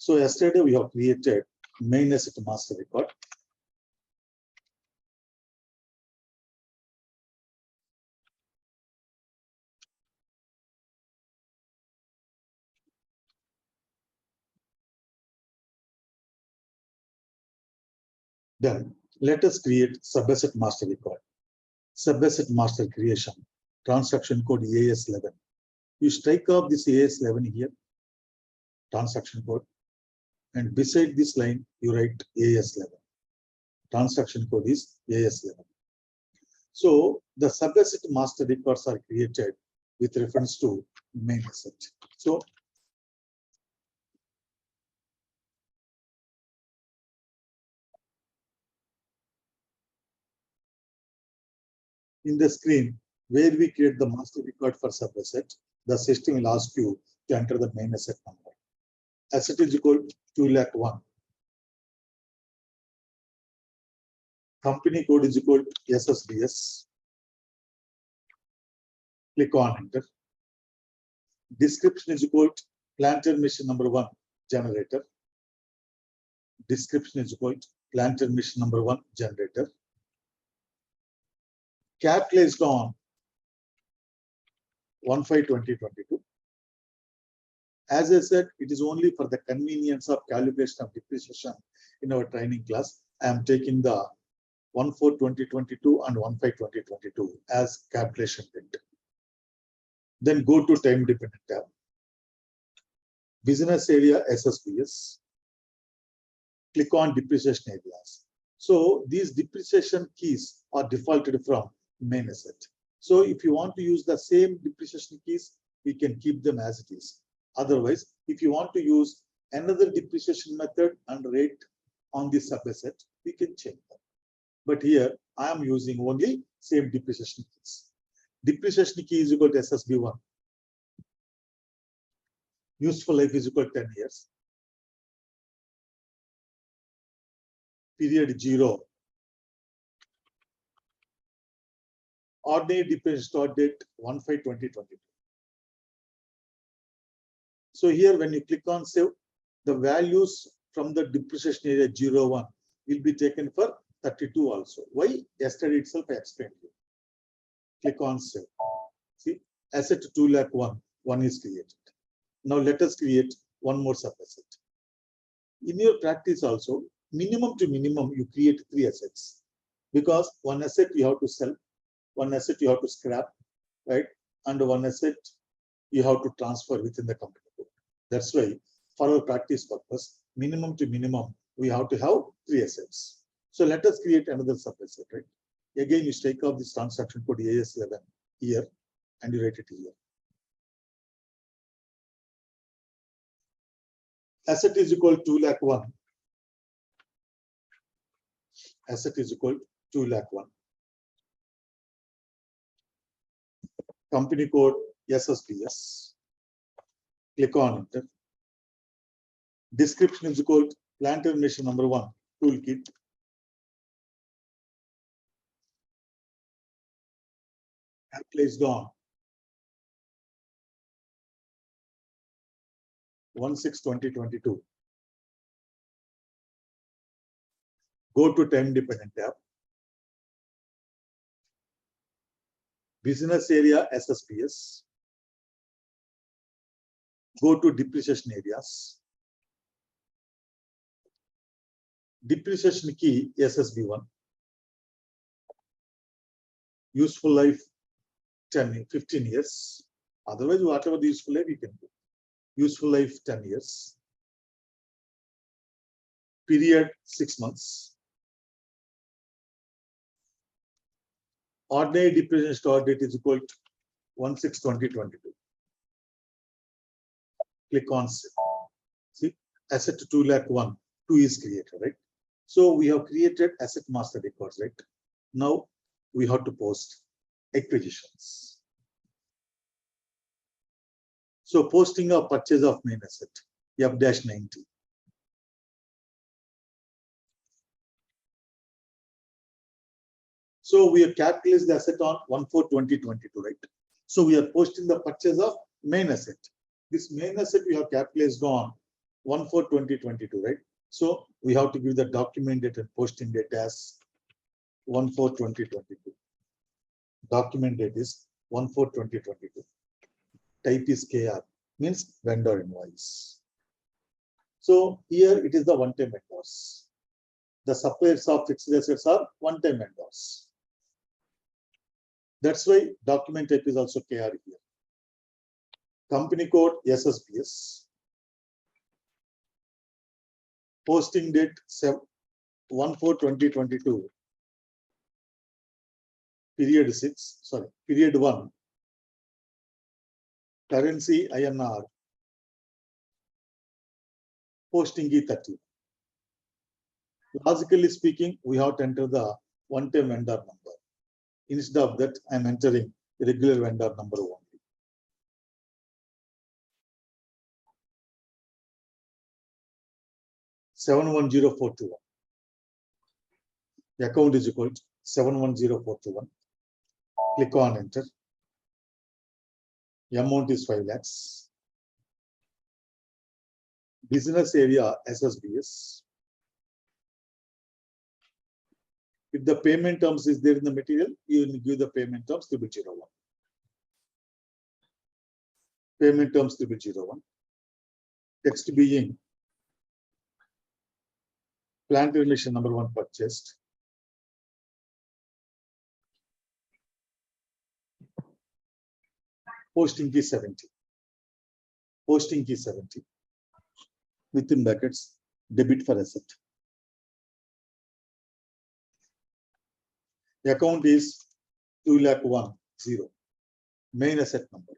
So yesterday we have created main asset master record. Then let us create sub-asset master record. Sub-asset master creation, transaction code AS11. You strike off this AS11 here, transaction code, and beside this line, you write AS11. Transaction code is AS11. So the sub-asset master records are created with reference to main asset. So in the screen where we create the master record for sub-asset, the system will ask you to enter the main asset number. Asset is equal to 2,01,000. Company code is equal to SSBS. Click on enter. Description is equal to plant and machine number 1 generator. Description is equal to plant and machine number 1 generator. Capitalized on 1/5/2022. As I said, it is only for the convenience of calculation of depreciation in our training class. I am taking the 1/4/2022 and 1/5/2022 as calculation date. Then go to time dependent tab. Business area SSBS. Click on depreciation areas. So these depreciation keys are defaulted from main asset. So if you want to use the same depreciation keys, we can keep them as it is. Otherwise, if you want to use another depreciation method and rate on the sub-asset, we can change them. But here, I am using only same depreciation keys. Depreciation key is equal to SSB1. Useful life is equal to 10 years. Period 0. Ordinary depreciation start date 1/5/2022. So here, when you click on save, the values from the depreciation area 01 will be taken for 32 also. Why? Yesterday itself I explained you. Click on save. See, asset 2,01,000, one is created. Now let us create one more sub-asset. In your practice also, minimum to minimum, you create 3 assets. Because one asset you have to sell, one asset you have to scrap, right? And one asset you have to transfer within the company. That's why, for our practice purpose, minimum to minimum, we have to have 3 assets. So let us create another sub-asset, right? Again, you strike off this transaction code AS11 here, and you write it here. Asset is equal to 2,01,000. Asset is equal to 2,01,000. Company code SSBS. Click on enter. Description is equal to plant and machine number 1 toolkit. And placed on 1/6/2022. Go to time dependent tab. Business area SSBS. Go to depreciation areas. Depreciation key SSB1. Useful life 15 years. Otherwise, whatever the useful life you can do. Useful life 10 years. Period 6 months. Ordinary depreciation start date is equal to 1/6/2022. Click on save. See, asset 2,01,000, 2 is created, right? So we have created asset master records, right? Now we have to post acquisitions. So posting of purchase of main asset, F-90. So we have capitalized the asset on 1/4/2022, right? So we are posting the purchase of main asset. This main asset we have capitalized on 1/4/2022, right? So we have to give the document date and posting date as 1/4/2022. Document date is 1/4/2022. Type is KR, means vendor invoice. So here it is the one-time vendors. The suppliers of fixed assets are one-time vendors. That's why document type is also KR here. Company code SSBS. Posting date 1/4/2022. Period 6, sorry, period 1. Currency INR. Posting key 30. Logically speaking, we have to enter the one-time vendor number. Instead of that, I'm entering the regular vendor number only. $710,421. The account is equal to 710,421. Click on enter. The amount is 5 lakhs. Business area SSBS. If the payment terms is there in the material, you will give the payment terms 0001. Payment terms 0001. Text being plant relation number 1 purchased. Posting key 70. Posting key 70. Within brackets, debit for asset. The account is 2,01,000. Main asset number.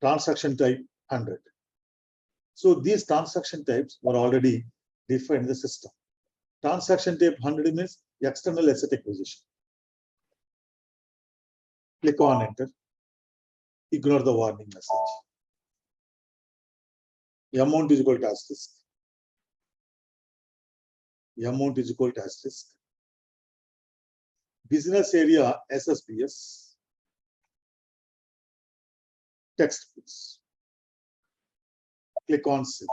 Transaction type 100. So these transaction types were already defined in the system. Transaction type 100 means external asset acquisition. Click on enter. Ignore the warning message. The amount is equal to asterisk. The amount is equal to asterisk. Business area SSBS. Text please. Click on save.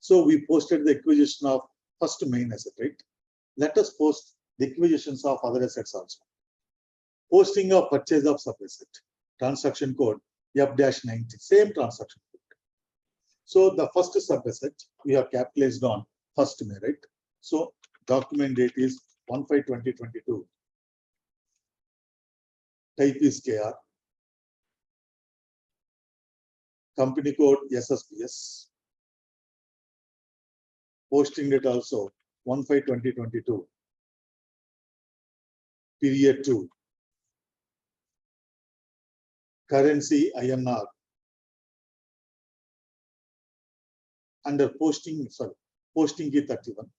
So we posted the acquisition of first main asset, right? Let us post the acquisitions of other assets also. Posting of purchase of sub asset. Transaction code F-90. Same transaction code. So the first sub asset we have capitalized on 1st May, right? So document date is 1/5/2022. Type is KR. Company code SSBS. Posting date also 1/5/2022. Period 2. Currency INR. Under posting, sorry, posting key 31.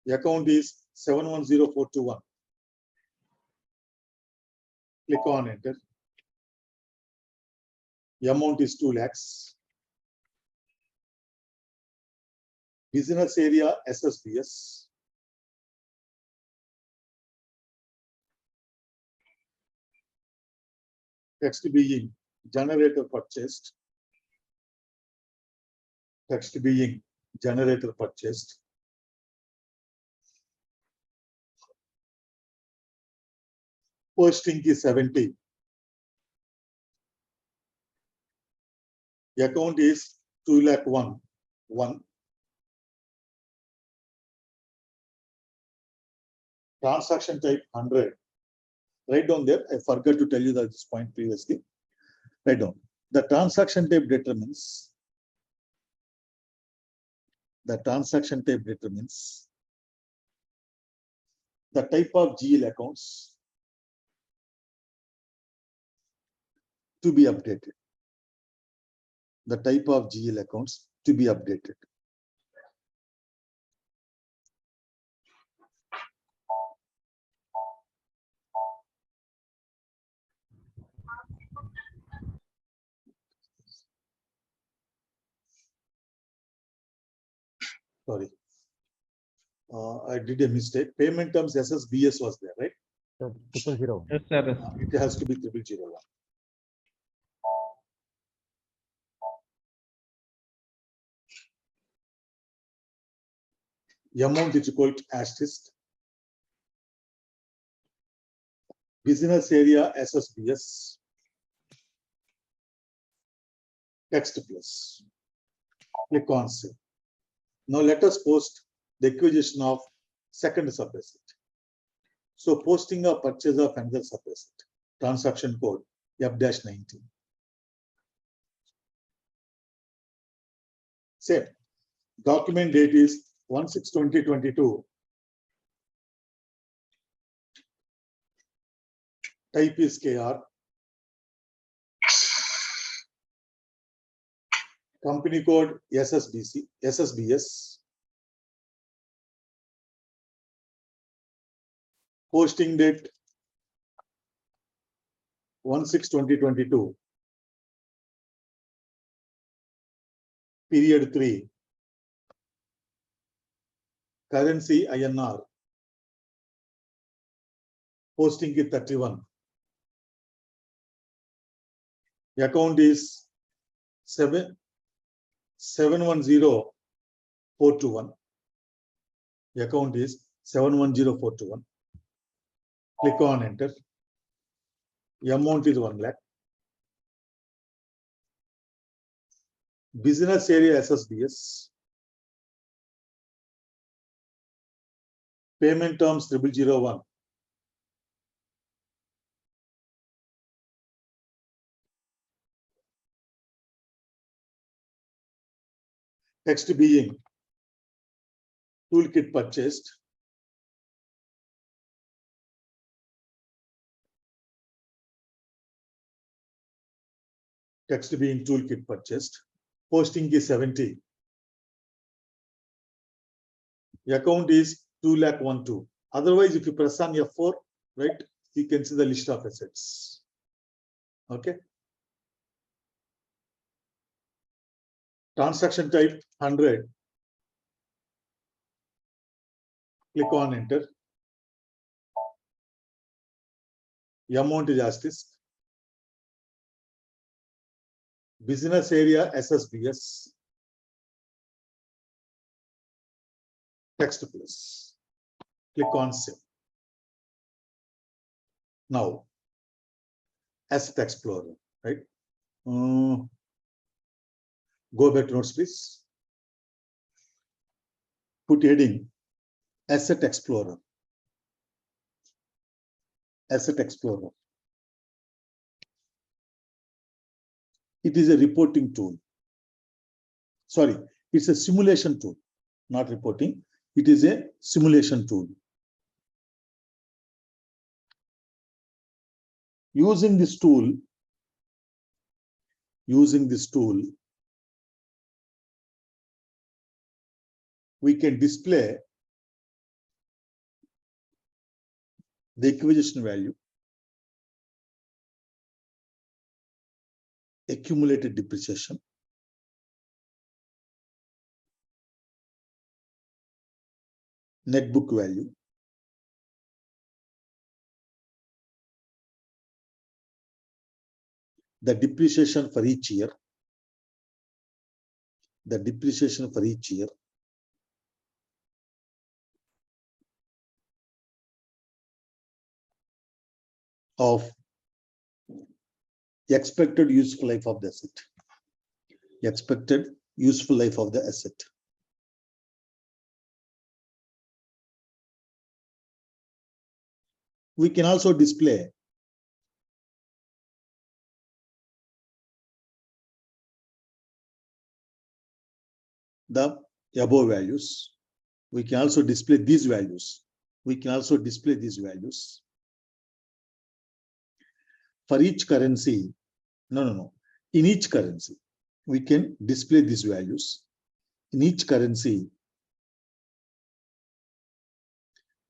The account is 710,421. Click on enter. The amount is 2 lakhs. Business area SSBS. Text being generator purchased. Text being generator purchased. Posting is 70. The account is 2,01,001. Transaction type 100. Write down there. I forgot to tell you that this point previously. Write down. The transaction type determines. The transaction type determines the type of GL accounts to be updated. The type of GL accounts to be updated. Sorry. I did a mistake. Payment terms SSBS was there, right? 000. Yes, sir. It has to be 0001. amount is equal to asterisk. Business area SSBS. Text plus. Click on save. Now let us post the acquisition of second subasset. So posting a purchase of another subasset. Transaction code F-19. Same. Document date is 1/6/2022. Type is KR. Company code SSBS. Posting date 1/6/2022. Period 3. Currency INR. Posting is 31. Account is 710,421. Account is 710,421. Click on enter. Amount is 1 lakh. Business area SSBS. Payment terms 0001. Text being toolkit purchased. Text being toolkit purchased. Posting is 70. Account is 2,12,000. Otherwise, if you press on F4, right, you can see the list of assets. Okay. Transaction type 100. Click on enter. Amount is asterisk. Business area SSBS. Text plus. Click on save. Now, Asset Explorer, right? Go back to notes, please. Put heading Asset Explorer. Asset Explorer. It is a reporting tool. Sorry, it's a simulation tool, not reporting. It is a simulation tool. Using this tool, we can display the acquisition value, accumulated depreciation, net book value, the depreciation for each year, of expected useful life of the asset. Expected useful life of the asset. We can also display the above values. We can also display these values. For each currency, in each currency, we can display these values. In each currency,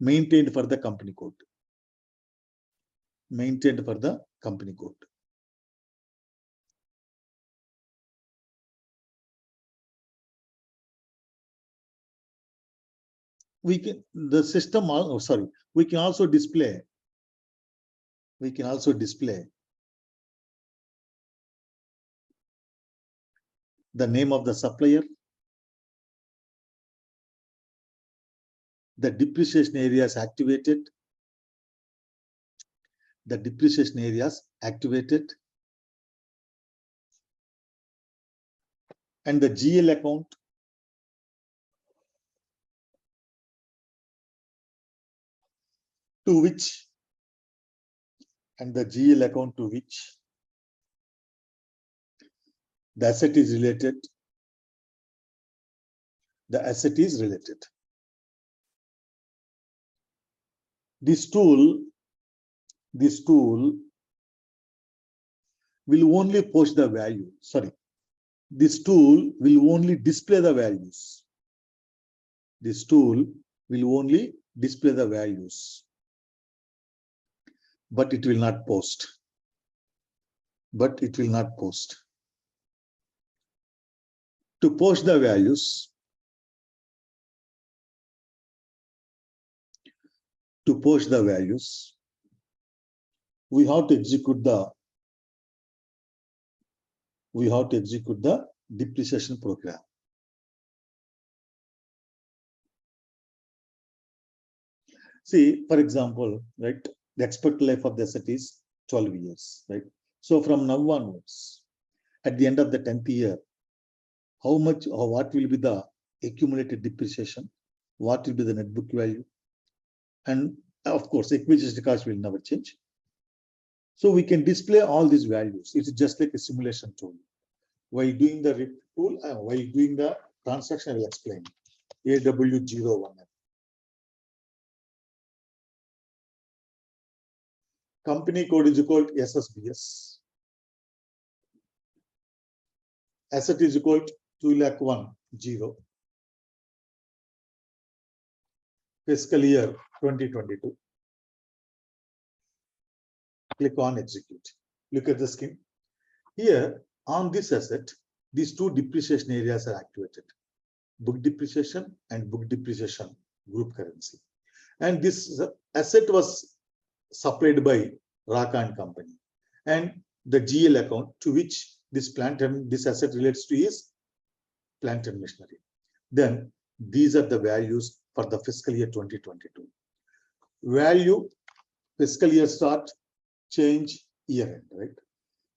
maintained for the company code. We can we can also display the name of the supplier, the depreciation areas activated. The depreciation areas activated. And the GL account to which, and the GL account to which the asset is related. The asset is related. This tool will only post the value. Sorry, this tool will only display the values. This tool will only display the values, but it will not post. But it will not post. To post the values, we have to execute the depreciation program. See, for example, right, the expected life of the asset is 12 years, right? So from now onwards, at the end of the 10th year, how much or what will be the accumulated depreciation? What will be the net book value? And of course, acquisition cost will never change. So we can display all these values. It's just like a simulation tool. While doing the RIP tool, while doing the transaction, I will explain. AW01. Company code is equal to SSBS. Asset is equal to 2,01,000. Fiscal year 2022. Click on execute. Look at the scheme. Here on this asset, these two depreciation areas are activated. Book depreciation and book depreciation group currency. And this asset was supplied by Raka and Company. And the GL account to which this asset relates to is plant and machinery. Then these are the values for the fiscal year 2022. Value, fiscal year start, change, year end, right?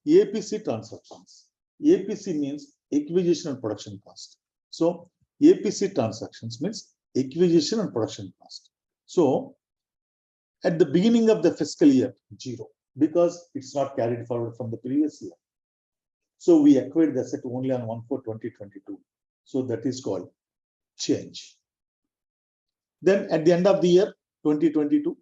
APC transactions. APC means acquisition and production cost. So APC transactions means acquisition and production cost. So at the beginning of the fiscal year, 0, because it's not carried forward from the previous year. So we acquired the asset only on 1/4/2022. So that is called change. Then at the end of the year, 2022,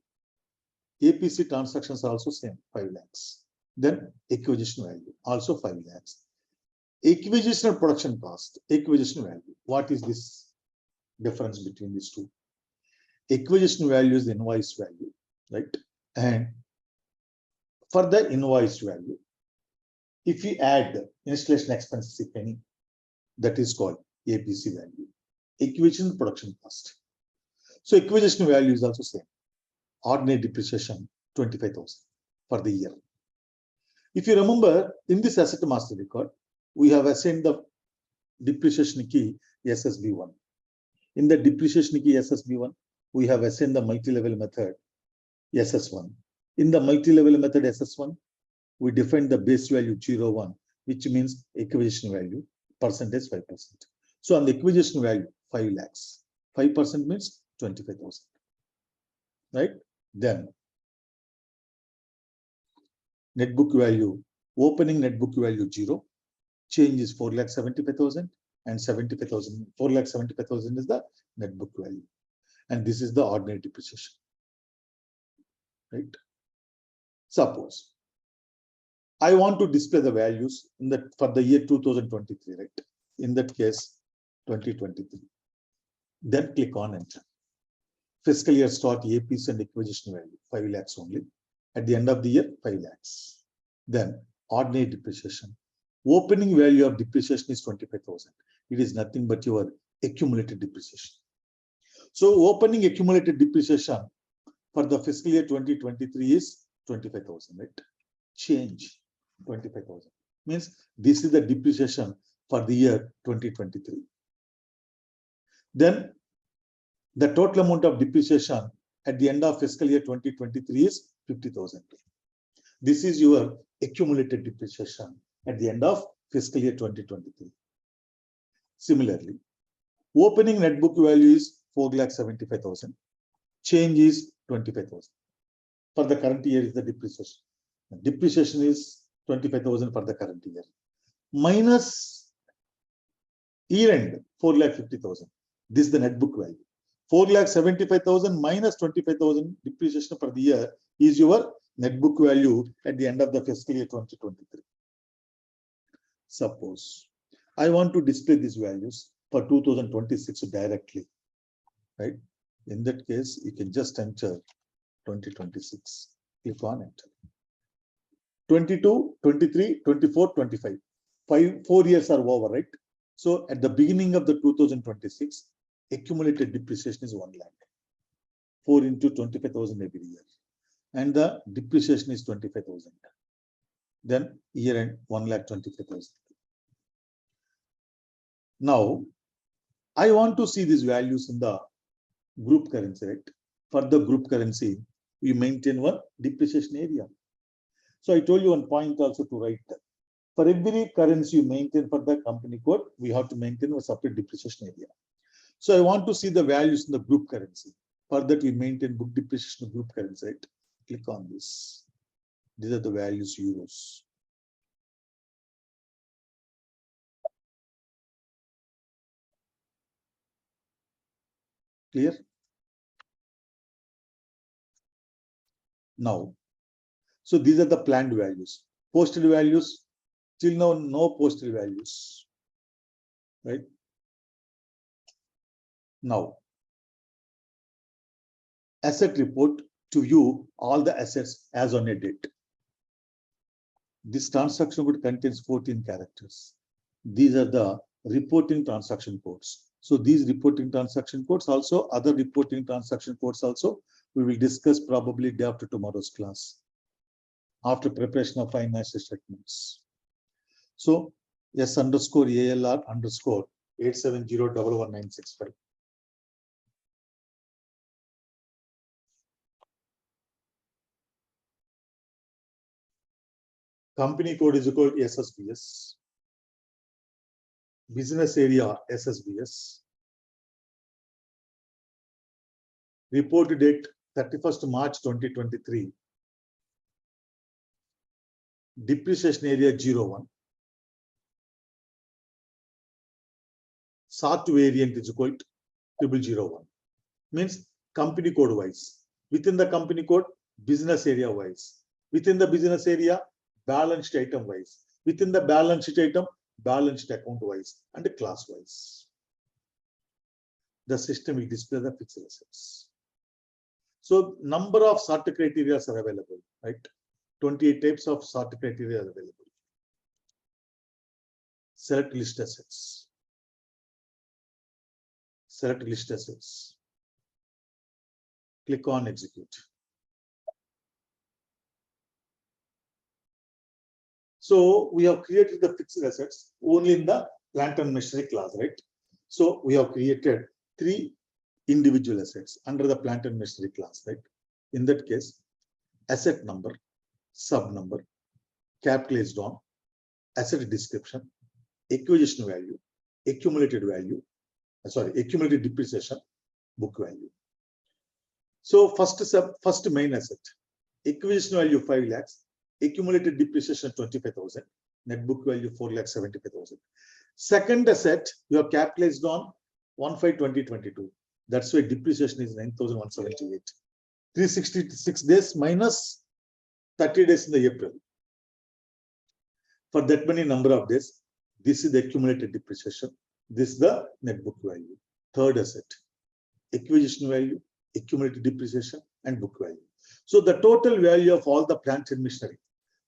APC transactions are also same, 5 lakhs. Then acquisition value, also 5 lakhs. Acquisition and production cost, acquisition value. What is this difference between these two? Acquisition value is the invoice value, right? And for the invoice value, if we add installation expenses, if any, that is called APC value. Acquisition and production cost. So acquisition value is also same. Ordinary depreciation, 25,000 for the year. If you remember, in this asset master record, we have assigned the depreciation key SSB1. In the depreciation key SSB1, we have assigned the multi-level method SS1. In the multi-level method SS1, we define the base value 0.1, which means acquisition value, percentage 5%. So on the acquisition value, 5 lakhs. 5% means 25,000. Right? Then net book value, opening net book value 0, change is 4,75,000 and 75,000. 4,75,000 is the net book value. And this is the ordinary depreciation. Right? Suppose I want to display the values in that for the year 2023, right? In that case, 2023. Then click on enter. Fiscal year start APC and acquisition value, 5 lakhs only. At the end of the year, 5 lakhs. Then ordinary depreciation. Opening value of depreciation is 25,000. It is nothing but your accumulated depreciation. So opening accumulated depreciation for the fiscal year 2023 is 25,000, right? Change 25,000 means this is the depreciation for the year 2023. Then The total amount of depreciation at the end of fiscal year 2023 is 50,000. This is your accumulated depreciation at the end of fiscal year 2023. Similarly, opening net book value is 4,75,000. Change is 25,000. For the current year is the depreciation. Depreciation is 25,000 for the current year. Minus year-end 4,50,000. This is the net book value. 4,75,000 minus 25,000 depreciation for the year is your net book value at the end of the fiscal year 2023. Suppose I want to display these values for 2026 directly, right? In that case, you can just enter 2026. Click on enter. 22, 23, 24, 25. 4 years are over, right? So at the beginning of the 2026, accumulated depreciation is 1 lakh. 4 into 25,000 every year. And the depreciation is 25,000. Then year end 1,25,000. Now, I want to see these values in the group currency, right? For the group currency, we maintain one depreciation area. So I told you one point also to write. For every currency you maintain for the company code, we have to maintain a separate depreciation area. So I want to see the values in the group currency. For that, we maintain book depreciation group currency, right? Click on this. These are the values euros. Clear? Now, so these are the planned values. Posted values, till now, no posted values, right? Now, asset report to view all the assets as on a date. This transaction code contains 14 characters. These are the reporting transaction codes. So these reporting transaction codes also, other reporting transaction codes also, we will discuss probably day after tomorrow's class, after preparation of financial statements. So S underscore ALR underscore 870111965. Company code is equal to SSBS. Business area SSBS. Report date 31st March 2023. Depreciation area 01. SAT variant is equal to 0001. Means company code wise. Within the company code, business area wise. Within the business area, balance sheet item wise. Within the balance sheet item, balance sheet account wise and class wise. The system will display the fixed assets. So number of SAT criteria are available, right? 28 types of SAT criteria are available. Select list assets. Select list assets. Click on execute. So we have created the fixed assets only in the plant and machinery class, right? So we have created 3 individual assets under the plant and machinery class, right? In that case, asset number, sub number, capitalized on, asset description, acquisition value, accumulated depreciation, book value. So first main asset, acquisition value 5 lakhs, accumulated depreciation 25,000, net book value 4,75,000. Second asset, you have capitalized on 1/5/2022. That's why depreciation is 9,178. 366 days minus 30 days in the April. For that many number of days, this is the accumulated depreciation. This is the net book value. Third asset, acquisition value, accumulated depreciation, and book value. So the total value of all the plant and machinery,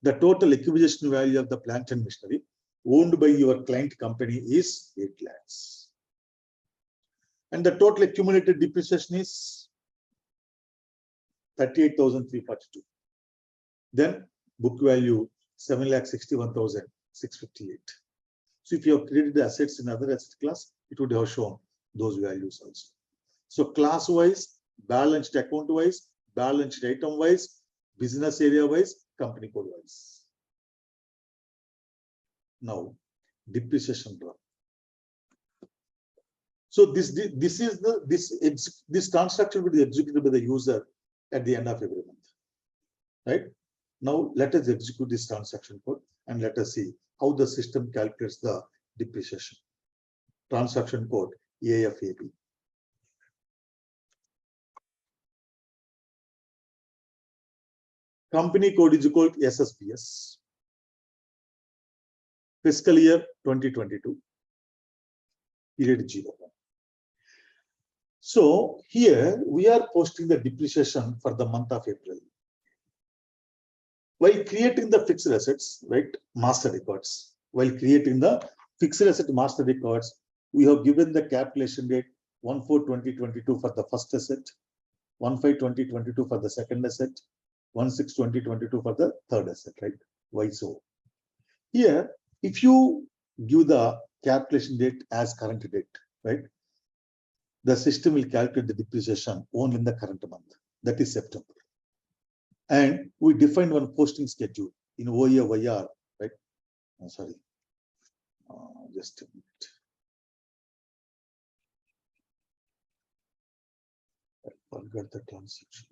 the total acquisition value of the plant and machinery owned by your client company is 8 lakhs. And the total accumulated depreciation is 38,342. Then book value 7,61,658. So if you have created the assets in other asset class, it would have shown those values also. So class wise, balanced account wise, balanced item wise, business area wise, company code wise. Now, depreciation run. So this transaction will be executed by the user at the end of every month, right? Now let us execute this transaction code and let us see how the system calculates the depreciation. Transaction code AFAB. Company code is equal to SSBS. Fiscal year 2022. Period 0. So here we are posting the depreciation for the month of April. While creating the fixed assets, right, master records. While creating the fixed asset master records, we have given the calculation date 1/4/2022 for the first asset, 1/5/2022 for the second asset, 1/6/2022 for the third asset, right? Why so? Here, if you give the calculation date as current date, right, the system will calculate the depreciation only in the current month, that is September. And we defined one posting schedule in OAYR, right? Oh, sorry, just a minute. I forgot the transaction.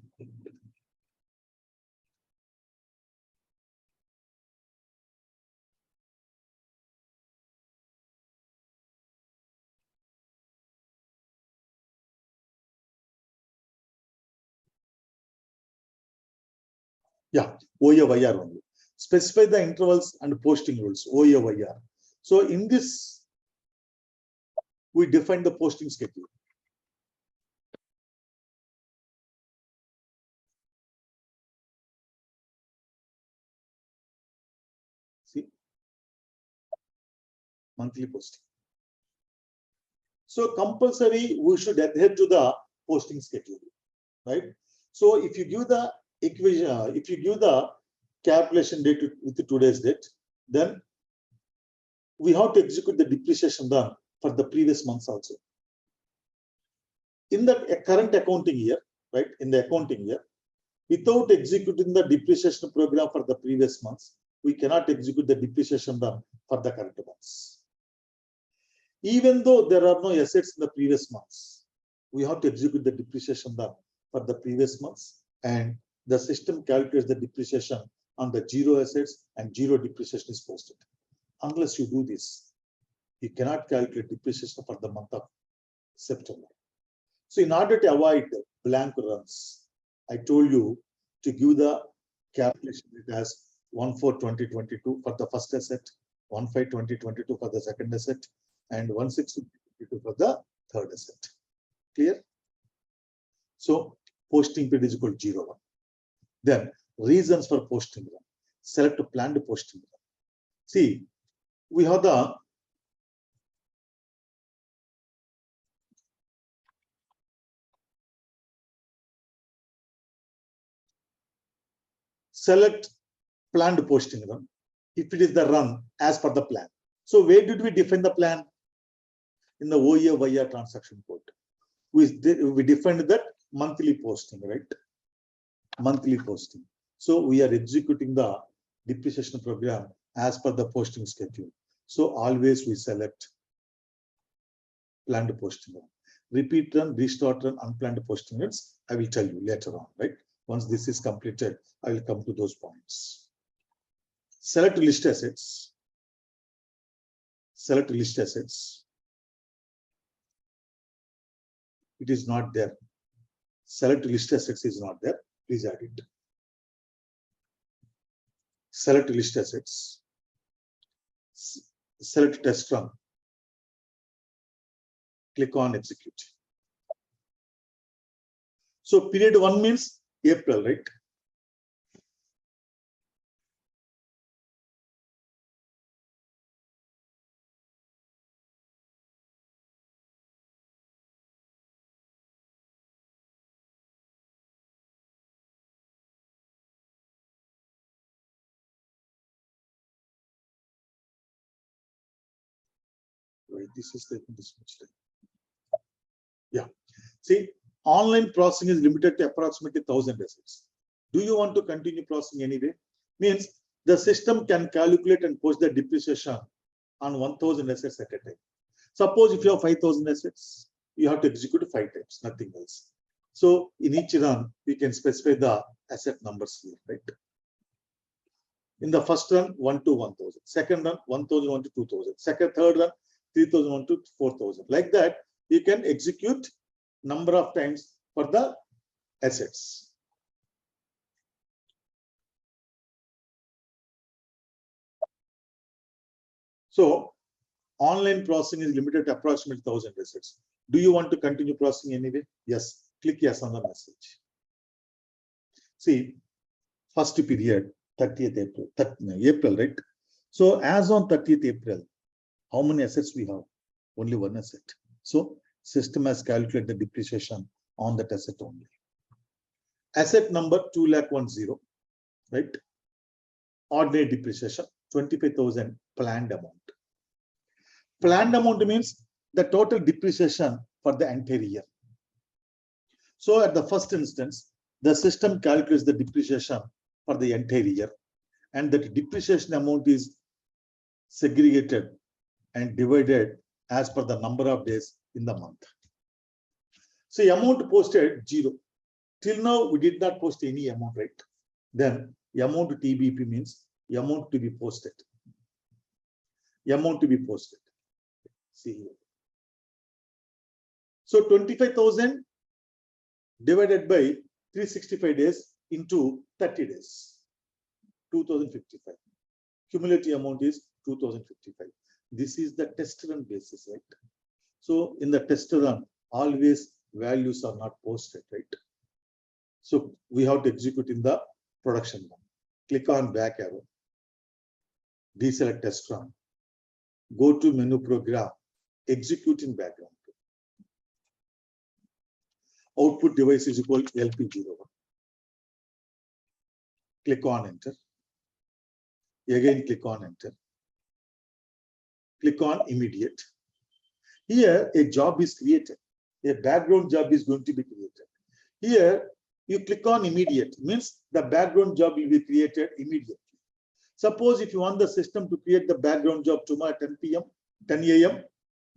Yeah, OAYR only. Specify the intervals and posting rules, OAYR. So in this, we define the posting schedule. See, monthly posting. So compulsory, we should adhere to the posting schedule, right? So if you give the equation, if you give the calculation date with today's date, then we have to execute the depreciation done for the previous months also. In the current accounting year, right? In the accounting year, without executing the depreciation program for the previous months, we cannot execute the depreciation done for the current months. Even though there are no assets in the previous months, we have to execute the depreciation done for the previous months, and the system calculates the depreciation on the zero assets and zero depreciation is posted. Unless you do this, you cannot calculate depreciation for the month of September. So in order to avoid blank runs, I told you to give the calculation as 1/4/2022 for the first asset, 1/5/2022 for the second asset, and 1/6/2022 for the third asset. Clear? So posting period is equal to 0, 1. Then reasons for posting run. Select a planned posting run. See, we have the select planned posting run if it is the run as per the plan. So where did we define the plan? In the OAYR transaction code. We defined that monthly posting, right? Monthly posting. So we are executing the depreciation program as per the posting schedule. So always we select planned posting run. Repeat run, restart run, unplanned posting runs, I will tell you later on, right? Once this is completed, I will come to those points. Select list assets. Select list assets. It is not there. Select list assets is not there. Please add it. Select list assets. Select test run. Click on execute. So period 1 means April, right? Right, this is taking this much time. Yeah. See, online processing is limited to approximately 1,000 assets. Do you want to continue processing anyway? Means the system can calculate and post the depreciation on 1,000 assets at a time. Suppose if you have 5,000 assets, you have to execute 5 times, nothing else. So in each run, we can specify the asset numbers here, right? In the first run, 1 to 1,000. Second run, 1,000, 1 to 2,000. Third run, 3,000, 1 to 4,000. Like that, you can execute number of times for the assets. So online processing is limited to approximately 1,000 assets. Do you want to continue processing anyway? Yes. Click yes on the message. See, first period, 30th April, April, right? So as on 30th April, how many assets we have? Only one asset. So system has calculated the depreciation on that asset only. Asset number 2,10,000, right? Ordinary depreciation, 25,000 planned amount. Planned amount means the total depreciation for the entire year. So at the first instance, the system calculates the depreciation for the entire year, and that depreciation amount is segregated and divided as per the number of days in the month. So amount posted 0. Till now, we did not post any amount, right? Then amount to TBP means amount to be posted. Amount to be posted. See here. So 25,000 divided by 365 days into 30 days. 2,055. Cumulative amount is 2,055. This is the test run basis, right? So in the test run, always values are not posted, right? So we have to execute in the production run. Click on back arrow. Deselect test run. Go to menu program. Execute in background. Output device is equal to LP01. Click on enter. Again, click on enter. Click on immediate. Here, a job is created. A background job is going to be created. Here, you click on immediate, means the background job will be created immediately. Suppose if you want the system to create the background job tomorrow at 10 p.m., 10 a.m.,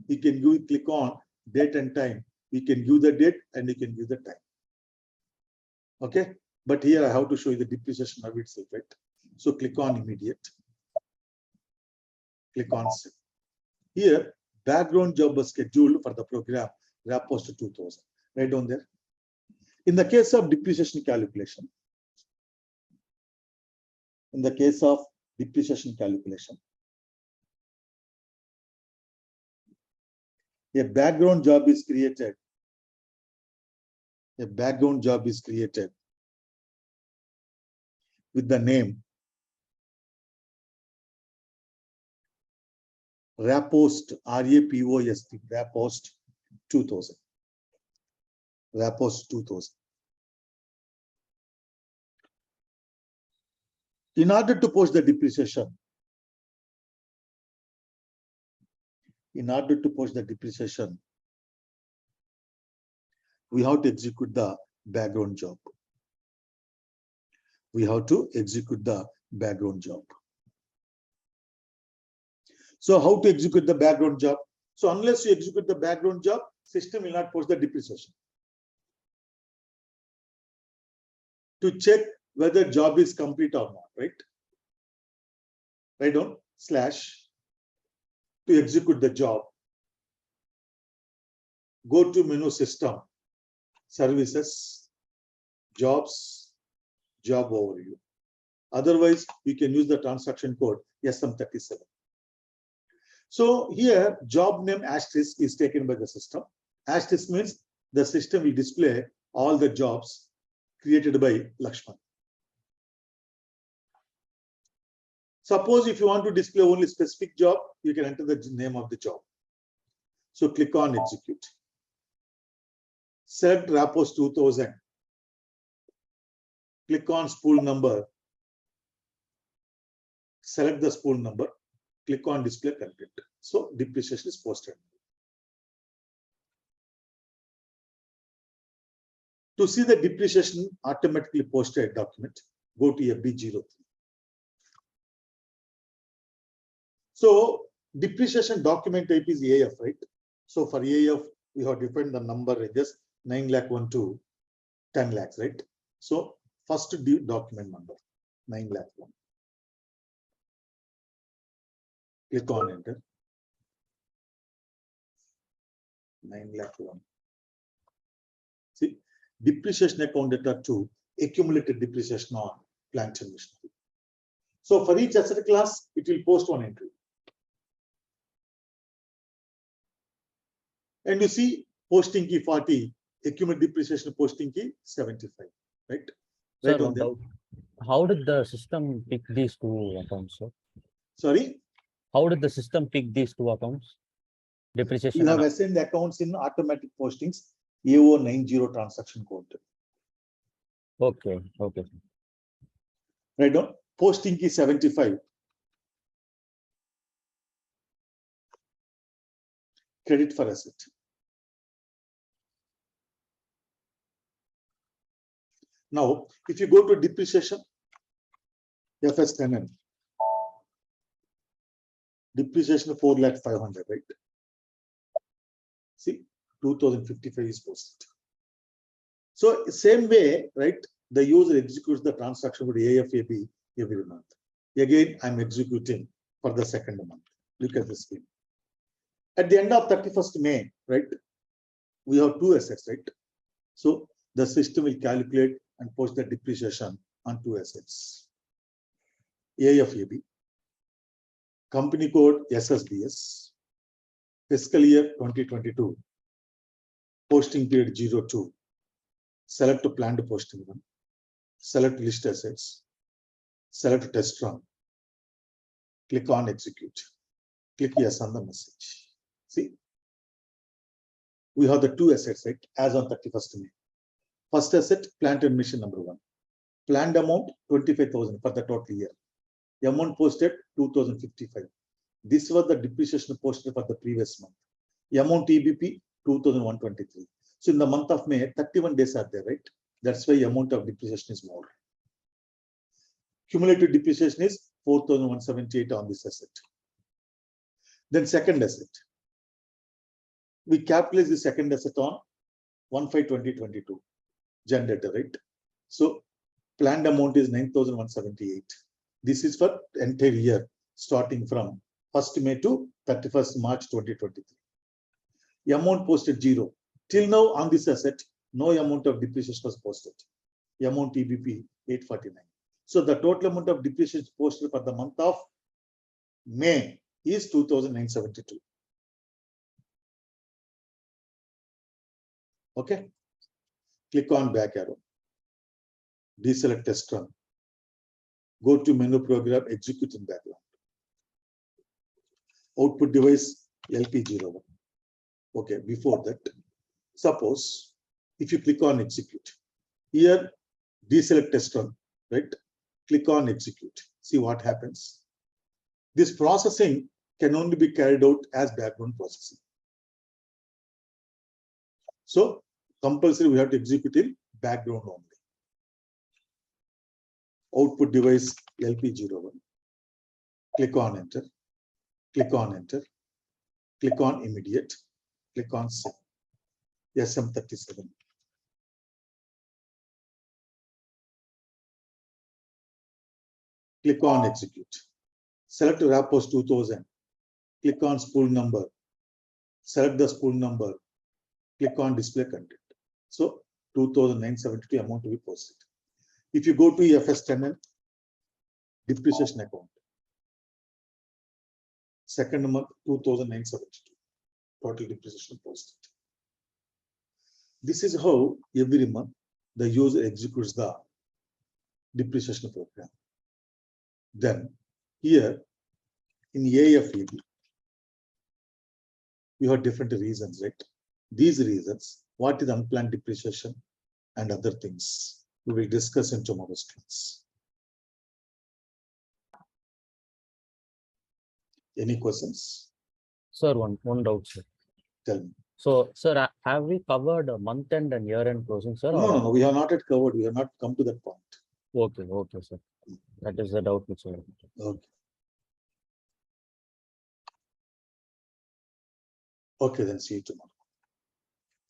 you can click on date and time. You can give the date and you can give the time. Okay, but here I have to show you the depreciation of itself, right? So click on immediate. Click on save. Here, background job was scheduled for the program Rapos to 2,000. Right down there. In the case of depreciation calculation, a background job is created. A background job is created with the name Rapost, R-A-P-O-S-T, Rapost 2000. Rapost 2000. In order to post the depreciation, we have to execute the background job. So how to execute the background job? So unless you execute the background job, system will not post the depreciation. To check whether job is complete or not, right? Write down / to execute the job. Go to menu system, services, jobs, job overview. Otherwise, you can use the transaction code SM37. So here, job name asterisk is taken by the system. Asterisk means the system will display all the jobs created by Lakshman. Suppose if you want to display only specific job, you can enter the name of the job. So click on execute. Select Rapos 2000. Click on spool number. Select the spool number. Click on display content. So depreciation is posted. To see the depreciation automatically posted document, go to FB03. So depreciation document type is AF, right? So for AF, we have defined the number ranges 9 lakh 1 to 10 lakhs, right? So first document number 9 lakh 1. Click on enter. 9 lakh 1. See, depreciation account data 2, accumulated depreciation on plant and machinery. So for each asset class, it will post one entry. And you see posting key 40, accumulated depreciation posting key 75, right? Sir, Right on one there. doubt. How did the system pick these two accounts, sir? Sorry, How did the system pick these two accounts? Depreciation. you have and- assigned the accounts in automatic postings AO90 transaction code. Okay, okay. Right on. Posting key 75. Credit for asset. Now, if you go to depreciation, FS tenant, depreciation 4,500,000, right? See, 2055 is posted. So same way, right? The user executes the transaction with AFAB every month. Again, I'm executing for the second month. Look at the scheme. At the end of 31st May, right? We have two assets, right? So the system will calculate and post the depreciation on two assets. AFAB, company code SSBS, fiscal year 2022, posting period 02, select to planned posting one, select list assets, select test run, click on execute, click yes on the message. See, we have the two assets, right? As on 31st May. First asset, plant and machine number 1. Planned amount 25,000 for the total year. The amount posted 2,055. This was the depreciation posted for the previous month. The amount EBP 2,123. So in the month of May, 31 days are there, right? That's why the amount of depreciation is more. Cumulative depreciation is 4,178 on this asset. Then second asset. We capitalize the second asset on 1/5/2022 generator, right? So planned amount is 9,178. This is for entire year, starting from 1st May to 31st March 2023. The amount posted 0. Till now on this asset, no amount of depreciation was posted. The amount EBP 849. So the total amount of depreciation posted for the month of May is 2,972. Okay. Click on back arrow. Deselect test run. Go to menu program, execute in background. Output device LP01. Okay, before that, suppose if you click on execute, here deselect test run, right? Click on execute. See what happens. This processing can only be carried out as background processing. So compulsory we have to execute in background only. Output device LP01. Click on enter. Click on enter. Click on immediate. Click on save. SM37. Click on execute. Select Rapos 2000. Click on spool number. Select the spool number. Click on display content. So 2,972 amount to be posted. If you go to FS tenant, depreciation account. Second month 2,972. Total depreciation posted. This is how every month the user executes the depreciation program. Then here in AFAB, we have different reasons, right? These reasons, what is unplanned depreciation and other things, we will discuss in tomorrow's class. Any questions? Sir, one doubt, sir. Tell me. So, sir, have we covered month end and year end closing, sir? No, we have not yet covered. We have not come to that point. Okay, sir. That is the doubt which I had. Okay. Okay, then see you tomorrow.